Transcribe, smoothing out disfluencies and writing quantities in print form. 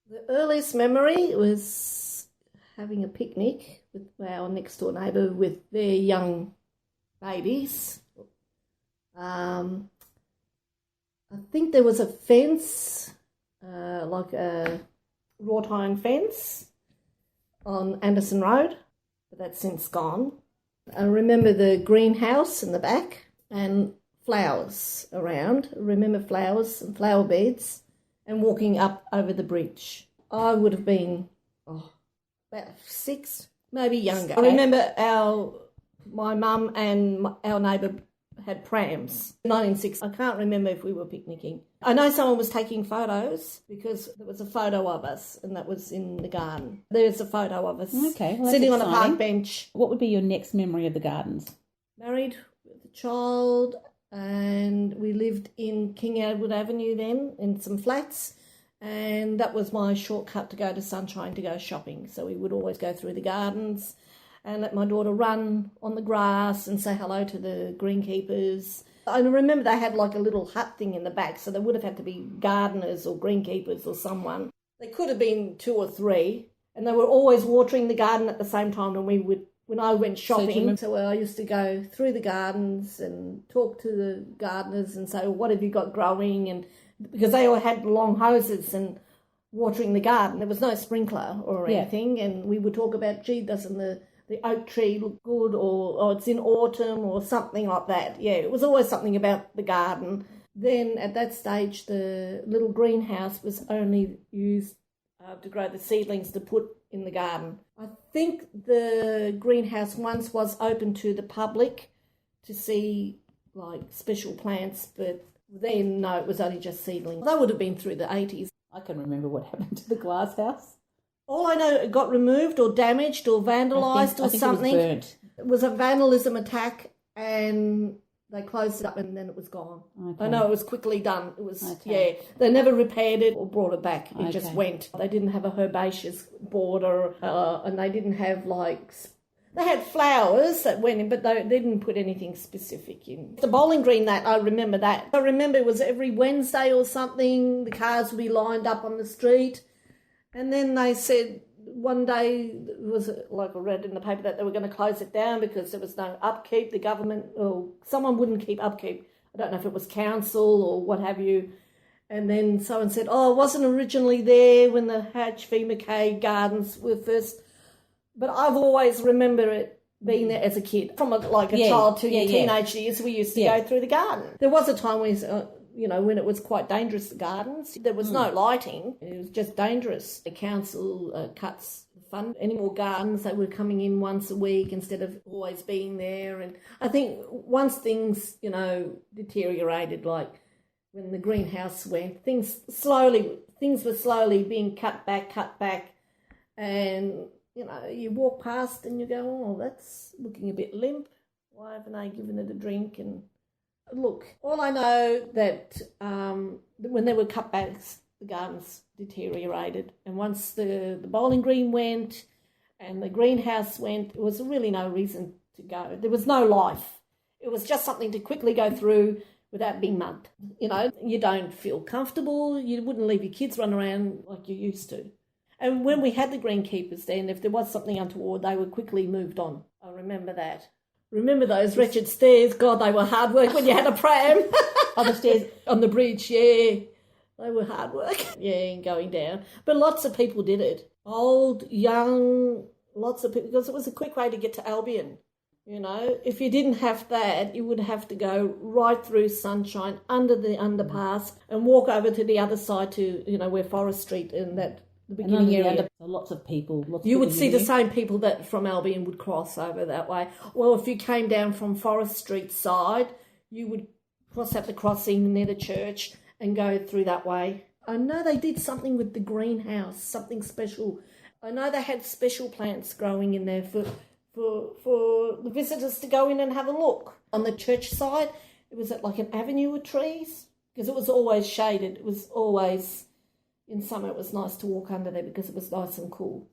The earliest memory was having a picnic with our next door neighbour with their young babies. I think there was a fence, like a wrought iron fence on Anderson Road, but that's since gone. I remember the greenhouse in the back and flowers around. I remember flowers and flower beds and walking up over the bridge. I would have been about 6, maybe younger. I remember my mum and our neighbour had prams. 1960. I can't remember if we were picnicking. I know someone was taking photos because there was a photo of us and that was in the garden. There's a photo of us sitting on a park bench. What would be your next memory of the gardens? Married with a child, and we lived in King Edward Avenue then in some flats, and that was my shortcut to go to Sunshine to go shopping. So we would always go through the gardens and let my daughter run on the grass and say hello to the greenkeepers. I remember they had like a little hut thing in the back, so there would have had to be gardeners or greenkeepers or someone. There could have been 2 or 3, and they were always watering the garden at the same time when I went shopping. So I used to go through the gardens and talk to the gardeners and say, well, what have you got growing? And because they all had long hoses and watering the garden. There was no sprinkler or anything, and we would talk about, gee, doesn't the oak tree look good, or it's in autumn or something like that. Yeah, it was always something about the garden. Then at that stage, the little greenhouse was only used to grow the seedlings to put in the garden. I think the greenhouse once was open to the public to see like special plants, but then no, it was only just seedlings. That would have been through the 80s. I can remember what happened to the glass house. All I know, it got removed or damaged or vandalised or something. It was burnt. It was a vandalism attack and they closed it up and then it was gone. Okay. I know it was quickly done. It was, they never repaired it or brought it back. It just went. They didn't have a herbaceous border and they didn't have they had flowers that went in, but they didn't put anything specific in. The bowling green, I remember that. I remember it was every Wednesday or something, the cars would be lined up on the street. And then they said one day, it was like I read in the paper, that they were going to close it down because there was no upkeep. The government, or someone wouldn't keep upkeep. I don't know if it was council or what have you. And then someone said, it wasn't originally there when the Hatch v. McKay gardens were first. But I've always remember it being there as a kid. From a child to your teenage years, we used to go through the garden. There was a time when it was quite dangerous, the gardens. There was no lighting. It was just dangerous. The council cuts fund any more gardens. They were coming in once a week instead of always being there. And I think once things, deteriorated, like when the greenhouse went, things were slowly being cut back. And, you walk past and you go, that's looking a bit limp. Why haven't I given it a drink? And look, all I know that when there were cutbacks, the gardens deteriorated. And once the bowling green went and the greenhouse went, there was really no reason to go. There was no life. It was just something to quickly go through without being mugged. You don't feel comfortable. You wouldn't leave your kids run around like you used to. And when we had the greenkeepers then, if there was something untoward, they were quickly moved on. I remember that. Remember those wretched stairs? God, they were hard work when you had a pram. On the stairs? On the bridge, yeah. They were hard work. Yeah, going down. But lots of people did it. Old, young, lots of people, because it was a quick way to get to Albion. If you didn't have that, you would have to go right through Sunshine, under the underpass, and walk over to the other side to, where Forest Street and that, the beginning area. Lots of people. You would see the same people that from Albion would cross over that way. Well, if you came down from Forest Street side, you would cross at the crossing near the church and go through that way. I know they did something with the greenhouse, something special. I know they had special plants growing in there for the visitors to go in and have a look. On the church side, it was like an avenue of trees because it was always shaded. It was always... In summer, it was nice to walk under there because it was nice and cool.